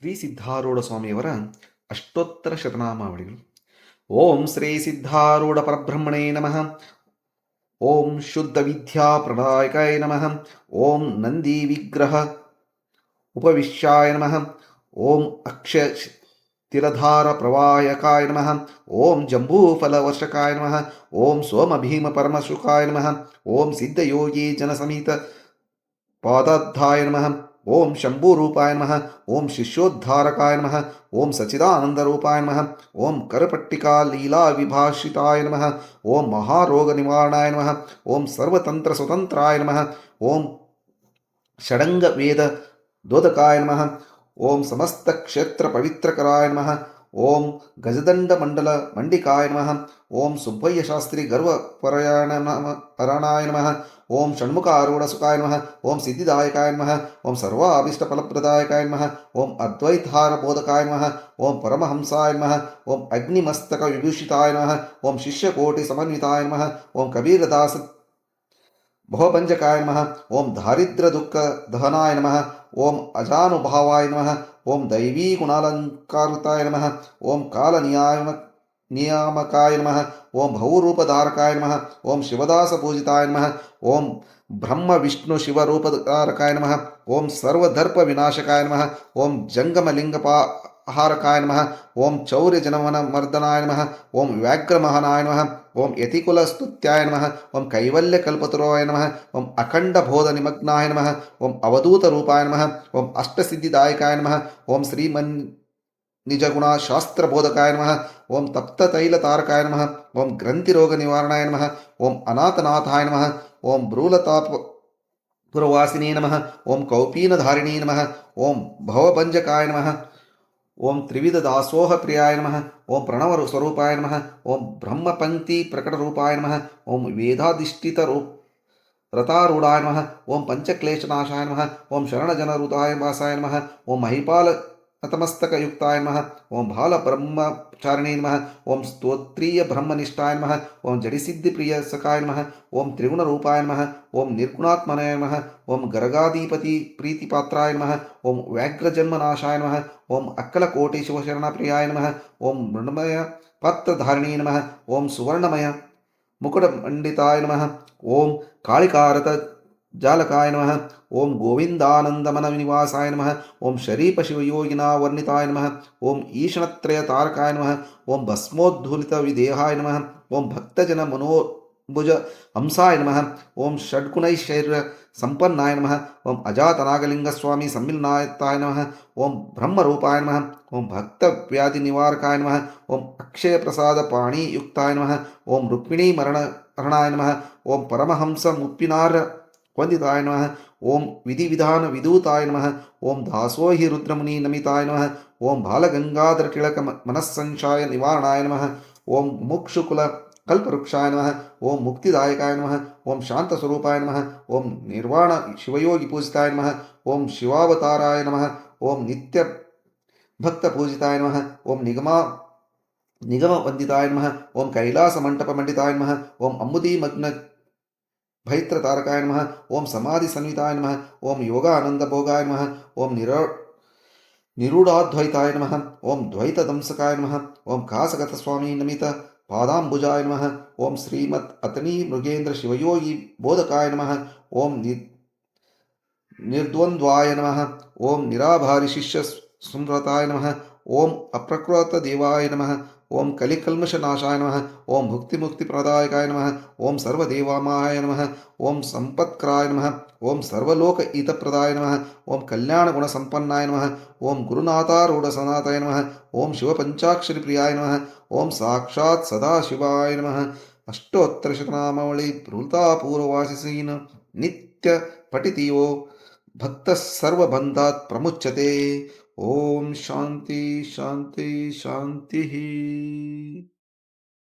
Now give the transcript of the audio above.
ಶ್ರೀ ಸಿದ್ಧಾರೂಢ ಸ್ವಾಮಿಯವರ ಅಷ್ಟೋತ್ತರ ಶತನಾಮಾವಳಿಗಳು. ಓಂ ಶ್ರೀ ಸಿದ್ಧಾರೂಢ ಪರಬ್ರಹ್ಮಣೇ ನಮಃ. ಓಂ ಶುದ್ಧ ವಿದ್ಯಾ ಪ್ರದಾಯಕಾಯ ನಮಃ. ಓಂ ನಂದಿ ವಿಗ್ರಹ ಉಪವಿಶ್ಯಾಯ ನಮಃ. ಓಂ ಅಕ್ಷಯ ತಿರಧಾರ ಪ್ರವಾಯಕಾಯ ನಮಃ. ಓಂ ಜಂಬೂಫಲ ವರ್ಷಕಾಯ ನಮಃ. ಓಂ ಸೋಮ ಭೀಮ ಪರಮಶುಕಾಯ ನಮಃ. ಓಂ ಸಿದ್ಧಯೋಗಿ ಜನಸಮೇತ ಪಾದಾಧ್ಯಾಯ ನಮಃ. ಓಂ ಶಂಭೂರೂಪಾಯ ನಮಃ. ಓಂ ಶಿಷ್ಯೋದ್ಧಾರಕಾಯ ನಮಃ. ಓಂ ಸಚ್ಚಿದಾನಂದರೂಪಾಯ ನಮಃ. ಓಂ ಕರಪಟ್ಟಿಕಾ ಲೀಲಾ ವಿಭಾಷಿತಾಯ ನಮಃ. ಓಂ ಮಹಾರೋಗ ನಿವಾರಣಾಯ ನಮಃ. ಓಂ ಸರ್ವತಂತ್ರ ಸ್ವತಂತ್ರಾಯ ನಮಃ. ಓಂ ಷಡಂಗ ವೇದ ದೋದಕಾಯ ನಮಃ. ಓಂ ಸಮಸ್ತ ಕ್ಷೇತ್ರ ಪವಿತ್ರಕರಾಯ ನಮಃ. ಓಂ ಗಜದಂಡ ಮಂಡಲ ಮಂಡಿಕಾಯ ನಮಃ. ಓಂ ಸುಬ್ಬಯ್ಯ ಶಾಸ್ತ್ರಿ ಗರ್ವ ಪರಾಯಣಾಯ ನಮಃ. ಓಂ ಷಣ್ಮುಖ ಆರೂಢ ಸುಖಾಯ ನಮಃ. ಓಂ ಸಿದ್ಧಿದಾಯಕಾಯ ನಮಃ. ಓಂ ಸರ್ವಾಭೀಷ್ಟ ಫಲಪ್ರದಾಯಕಾಯ ನಮಃ. ಓಂ ಅದ್ವೈತಾರ ಬೋಧಕಾಯ ನಮಃ. ಓಂ ಪರಮಹಂಸಾಯ ನಮಃ. ಓಂ ಅಗ್ನಿಮಸ್ತಕ ವಿಭೂಷಿತಾಯ ನಮಃ. ಓಂ ಶಿಷ್ಯಕೋಟಿ ಸಮನ್ವಿತಾಯ ನಮಃ. ಓಂ ಕಬೀರದಾಸ ಭವಪಂಜಕಾಯ ನಮಃ. ಓಂ ದಾರಿದ್ರ್ಯ ದುಃಖ ದಹನಾಯ ನಮಃ. ಓಂ ಅಜಾನುಭಾವಾಯ ನಮಃ. ಓಂ ದೈವೀ ಗುಣಾಲಂಕಾರುತಾಯ ನಮಃ. ಓಂ ಕಾಲ ನಿಯಾಮಕಾಯ ನಮಃ. ಓಂ ಬಹುರೂಪಧಾರಕಾಯ ನಮಃ. ಓಂ ಶಿವದಾಸ ಪೂಜಿತಾಯ ನಮಃ. ಓಂ ಬ್ರಹ್ಮ ವಿಷ್ಣು ಶಿವರೂಪಧಾರಕಾಯ ನಮಃ. ಓಂ ಸರ್ವದರ್ಪ ವಿನಾಶಕಾಯ ನಮಃ. ಓಂ ಜಂಗಮಲಿಂಗಪಾಹಾರಕಾಯ ನಮಃ. ಓಂ ಚೌರ್ಯ ಜನಮನ ಮರ್ದನಾಯ ನಮಃ. ಓಂ ವ್ಯಾಘ್ರಮಹನಾಯ ನಮಃ. ಓಂ ಯತಿಕುಲ ಸ್ತುತ್ಯಾಯ ನಮಃ. ಓಂ ಕೈವಲ್ಯ ಕಲ್ಪತುರಾಯ ನಮಃ. ಓಂ ಅಖಂಡ ಬೋಧ ನಿಮಗ್ನಾಯ ನಮಃ. ಓಂ ಅವಧೂತ ರೂಪಾಯ ನಮಃ. ಓಂ ಅಷ್ಟಸಿದ್ಧಿದಾಯಕಾಯ ನಮಃ. ಓಂ ಶ್ರೀಮನ್ ನಿಜಗುಣ ಶಾಸ್ತ್ರ ಬೋಧಕಾಯ ನಮಃ. ಓಂ ತಪ್ತ ತೈಲ ತಾರಕಾಯ ನಮಃ. ಓಂ ಗ್ರಂಥಿರೋಗ ನಿವಾರಣಾಯ ನಮಃ. ಓಂ ಅನಾಥನಾಥಾಯ ನಮಃ. ಓಂ ಬ್ರೂಲತಾಪ ಪುರವಾಸಿನೇ ನಮಃ. ಓಂ ಕೌಪೀನಧಾರಿಣೀ ನಮಃ. ಓಂ ಭವಭಂಜಕಾಯ ನಮಃ. ಓಂ ತ್ರಿವಿಧ ದಾಸೋಹ ಪ್ರಿಯಾಯ ನಮಃ. ಓಂ ಪ್ರಣವ ಸ್ವರೂಪಾಯ ನಮಃ. ಓಂ ಬ್ರಹ್ಮಪಂಕ್ತಿ ಪ್ರಕಟರೂಪಾಯ ನಮಃ. ಓಂ ವೇದಾಧಿಷ್ಠಿತ ರಥಾರೂಢಾಯ ನಮಃ. ಓಂ ಪಂಚಕ್ಲೇಶನಾಶಾಯ ನಮಃ. ಓಂ ಶರಣಜನಹೃದಾಯ ವಾಸಾಯ ನಮಃ. ಓಂ ಮಹಿಪಾಲ ನತಮಸ್ತಕಯುಕ್ತಾಯ ನಮಃ. ಓಂ ಬಾಲ ಬ್ರಹ್ಮಚಾರಿಣೇ ನಮಃ. ಓಂ ಸ್ತೋತ್ರೀಯ ಬ್ರಹ್ಮನಿಷ್ಠಾಯ ನಮಃ. ಓಂ ಜಡಿಸಿದ್ಧಿ ಪ್ರಿಯ ಸಖಾಯ ನಮಃ. ಓಂ ತ್ರಿಗುಣರೂಪಾಯ ನಮಃ. ಓಂ ನಿರ್ಗುಣಾತ್ಮನಾಯ ನಮಃ. ಓಂ ಗರಗಾಧಿಪತಿ ಪ್ರೀತಿಪಾತ್ರಾಯ ನಮಃ. ಓಂ ವ್ಯಾಘ್ರಜನ್ಮನಾಶಾಯ ನಮಃ. ಓಂ ಅಕ್ಕಲಕೋಟಿ ಶಿವಶರಣಪ್ರಿಯಾಯ ನಮಃ. ಓಂ ಮೃಣ್ಮಯ ಪಾತ್ರಧಾರಿಣೀ ನಮಃ. ಓಂ ಸುವರ್ಣಮಯ ಮುಕುಟಮಂಡಿತಾಯ ನಮಃ. ಓಂ ಕಾಳಿಕಾರತ ಜಾಲಕಾಯ ನಮಃ. ಓಂ ಗೋವಿಂದಾನಂದಮನ ನಿವಾಸಾಯ ನಮಃ. ಓಂ ಶರೀಪ ಶಿವಯೋಗಿನಾ ವರ್ಣಿತಾಯ ನಮಃ. ಓಂ ಈಶಣತ್ರಯ ತಾರಕಾಯ ನಮಃ. ಓಂ ಭಸ್ಮೋದ್ಧೂಲಿತ ವಿದೇಹಾಯ ನಮಃ. ಓಂ ಭಕ್ತಜನ ಮನೋಭುಜ ಹಂಸಾಯ ನಮಃ. ಓಂ ಷಡ್ಗುಣೈಶ್ವರ್ಯ ಸಂಪನ್ನಾಯ ನಮಃ. ಓಂ ಅಜಾತನಾಗಲಿಂಗಸ್ವಾಮಿ ಸಮ್ಮಿಲನಾಯತಾಯ ನಮಃ. ಓಂ ಬ್ರಹ್ಮರೂಪಾಯ ನಮಃ. ಓಂ ಭಕ್ತವ್ಯಾಧಿ ನಿವಾರಕಾಯ ನಮಃ. ಓಂ ಅಕ್ಷಯ ಪ್ರಸಾದ ಪಾಣಿಯುಕ್ತಾಯ ನಮಃ. ಓಂ ರುಕ್ಮಿಣೀ ಹರಣಾಯ ನಮಃ. ಓಂ ಪರಮಹಂಸ ಮುಪ್ಪಿನಾರ ವಂದಿತಾಯ ನಮಃ. ಓಂ ವಿಧಿವಿಧಾನ ವಿಧೂತಾಯ ನಮಃ. ಓಂ ದಾಸೋಹಿ ರುದ್ರಮುನಿ ನಮಿತಾಯ ನಮಃ. ಓಂ ಬಾಲಗಂಗಾಧರ ತಿಳಕ ಮನಸ್ಸಂಶಯ ನಿವಾರಣಾಯ ನಮಃ. ಓಂ ಮುಕ್ಷುಕುಲ ಕಲ್ಪವೃಕ್ಷಾಯ ನಮಃ. ಓಂ ಮುಕ್ತಿದಾಯಕಾಯ ನಮಃ. ಓಂ ಶಾಂತಸ್ವರೂಪಾಯ ನಮಃ. ಓಂ ನಿರ್ವಾಣ ಶಿವಯೋಗಿ ಪೂಜಿತಾಯ ನಮಃ. ಓಂ ಶಿವಾವತಾರಾಯ ನಮಃ. ಓಂ ನಿತ್ಯ ಭಕ್ತ ಪೂಜಿತಾಯ ನಮಃ. ಓಂ ನಿಗಮ ವಂದಿತಾಯ ನಮಃ. ಓಂ ಕೈಲಾಸ ಮಂಟಪ ಮಂಡಿತಾಯ ನಮಃ. ಓಂ ಅಂಬುದಿ ಮಗ್ನ ಭೈತ್ರ ತಾರಕಾಯ ನಮಃ. ಓಂ ಸಮಾಧಿ ಸನ್ವಿತಾಯ ನಮಃ. ಓಂ ಯೋಗಾನಂದ ಭೋಗಾಯ ನಮಃ. ಓಂ ನಿರೂಢಾದ್ವೈತಾಯ ನಮಃ. ಓಂ ದ್ವೈತ ದಂಸಕಾಯ ನಮಃ. ಓಂ ಕಾಸಗತ ಸ್ವಾಮಿ ನಮಿತ ಪಾದಾಂಬುಜಾಯ ನಮಃ. ಓಂ ಶ್ರೀಮತ್ ಅತನಿ ಮೃಗೇಂದ್ರ ಶಿವಯೋಗಿ ಬೋಧಕಾಯ ನಮಃ. ಓಂ ನಿರ್ದ್ವಂದ್ವಾಯ ನಮಃ. ಓಂ ನಿರಾಭಾರಿ ಶಿಷ್ಯ ಸಂವ್ರತಾಯ ನಮಃ. ಓಂ ಅಪ್ರಕೃತ ದೇವಾಯ ನಮಃ. ಓಂ ಕಲಿಕಲ್ಮಷನಾಶಾಯ ನಮಃ. ಓಂ ಭುಕ್ತಿ ಪ್ರದಾಯಕಾಯ ನಮಃ. ಓಂ ಸರ್ವದೇವಾಮಾಯ ನಮಃ. ಓಂ ಸಂಪತ್ಕರಾಯ ನಮಃ. ಓಂ ಸರ್ವಲೋಕ ಹಿತಪ್ರದಾಯ ನಮಃ. ಓಂ ಕಲ್ಯಾಣ ಗುಣ ಸಂಪನ್ನಾಯ ನಮಃ. ಓಂ ಗುರುನಾಥಾರೂಢ ಸನಾತಾಯ ನಮಃ. ಓಂ ಶಿವಪಂಚಾಕ್ಷರಿ ಪ್ರಿಯಾಯ ನಮಃ. ಓಂ ಸಾಕ್ಷಾತ್ ಸದಾಶಿವಾಯ ನಮಃ. ಅಷ್ಟೋತ್ತರ ಶತನಾಮಾವಳಿ ಭೃತಾಪೂರ್ವವಾಸಿಸೀನ ನಿತ್ಯ ಪಠಿತಿಯೋ ಭಕ್ತ ಸರ್ವಬಂಧಾತ್ ಪ್ರಮುಚ್ಯತೆ. ಓಂ ಶಾಂತಿ ಶಾಂತಿ ಶಾಂತಿ.